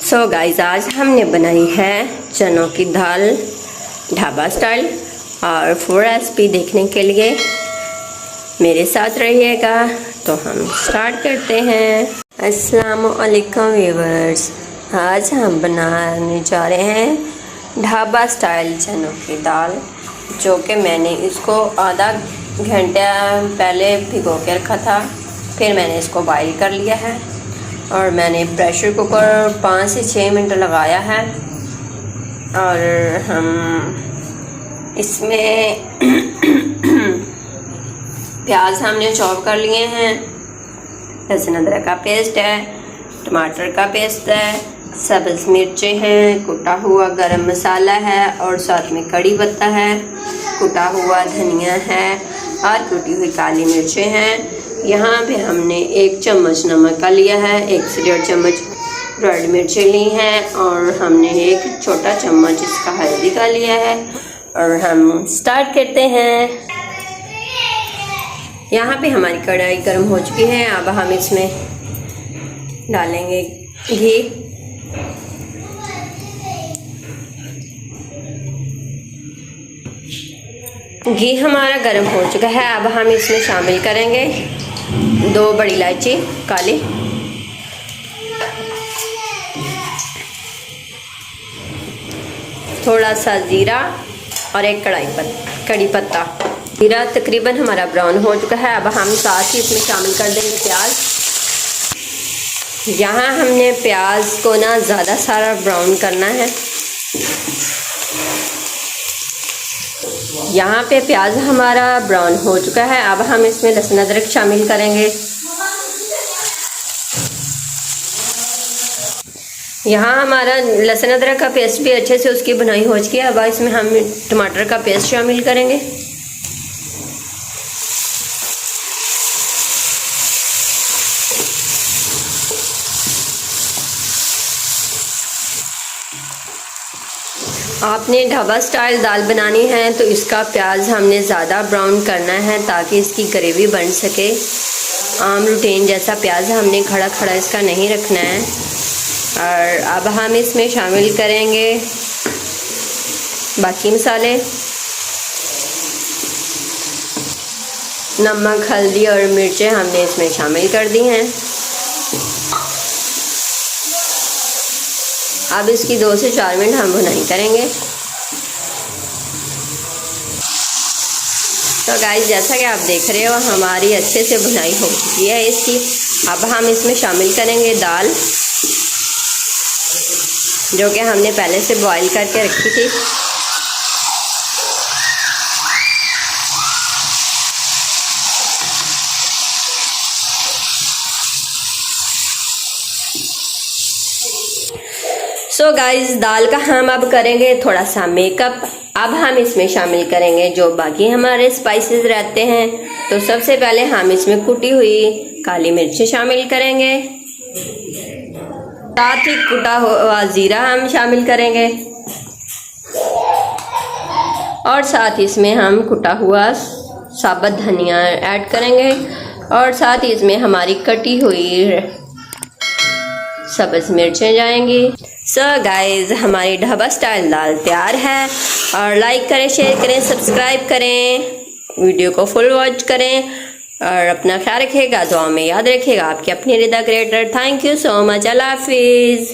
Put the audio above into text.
So guys, आज हमने बनाई है चनों की दाल ढाबा स्टाइल। और फुल रेसिपी देखने के लिए मेरे साथ रहिएगा। तो हम स्टार्ट करते हैं। अस्सलाम वालेकुम व्यूअर्स, आज हम बनाने जा रहे हैं ढाबा स्टाइल चनों की दाल, जो कि मैंने इसको आधा घंटा पहले भिगो के रखा था। फिर मैंने इसको बॉईल कर लिया है और मैंने प्रेशर कुकर 5 से 6 मिनट लगाया है। और हम इसमें प्याज हमने चॉप कर लिए हैं, लहसुन अदरक का पेस्ट है, टमाटर का पेस्ट है, सब्ज़ मिर्चें हैं, कुटा हुआ गरम मसाला है और साथ में कड़ी पत्ता है, कुटा हुआ धनिया है और कुटी हुई काली मिर्चें हैं। यहाँ पे हमने 1 चम्मच नमक का लिया है, 1 से 1.5 चम्मच रेड मिर्चें ली हैं और हमने 1 छोटा चम्मच इसका हल्दी का लिया है। और हम स्टार्ट करते हैं। यहाँ पे हमारी कढ़ाई गर्म हो चुकी है। अब हम इसमें डालेंगे घी। घी हमारा गर्म हो चुका है। अब हम इसमें शामिल करेंगे 2 बड़ी इलायची काली, थोड़ा सा जीरा और 1 कड़ी पत्ता। जीरा तकरीबन हमारा ब्राउन हो चुका है। अब हम साथ ही इसमें शामिल कर देंगे प्याज। यहाँ हमने प्याज को ना ज़्यादा सारा ब्राउन करना है। यहाँ पे प्याज हमारा ब्राउन हो चुका है। अब हम इसमें लहसुन अदरक शामिल करेंगे। यहाँ हमारा लहसुन अदरक का पेस्ट भी अच्छे से उसकी बनाई हो चुकी है। अब इसमें हम टमाटर का पेस्ट शामिल करेंगे। आपने ढाबा स्टाइल दाल बनानी है तो इसका प्याज हमने ज़्यादा ब्राउन करना है ताकि इसकी ग्रेवी बन सके। आम रूटीन जैसा प्याज हमने खड़ा खड़ा इसका नहीं रखना है। और अब हम इसमें शामिल करेंगे बाकी मसाले, नमक, हल्दी और मिर्चें हमने इसमें शामिल कर दी हैं। अब इसकी 2 से 4 मिनट हम भुनाई करेंगे। तो गाइस, जैसा कि आप देख रहे हो हमारी अच्छे से भुनाई हो चुकी है इसकी। अब हम इसमें शामिल करेंगे दाल, जो कि हमने पहले से बॉईल करके रखी थी। सो गाइस, दाल का हम अब करेंगे थोड़ा सा मेकअप। अब हम इसमें शामिल करेंगे जो बाकी हमारे स्पाइसेस रहते हैं। तो सबसे पहले हम इसमें कुटी हुई काली मिर्चें शामिल करेंगे, साथ ही कुटा हुआ जीरा हम शामिल करेंगे और साथ ही इसमें हम कुटा हुआ साबुत धनिया ऐड करेंगे और साथ ही इसमें हमारी कटी हुई सब्ज़ मिर्चें जाएंगी। सो गाइस, हमारी ढाबा स्टाइल दाल तैयार है। और लाइक करें, शेयर करें, सब्सक्राइब करें, वीडियो को फुल वॉच करें और अपना ख्याल रखिएगा, दुआ में याद रखिएगा। आपकी अपनी Rida creator. Thank you so much. Allah हाफिज़।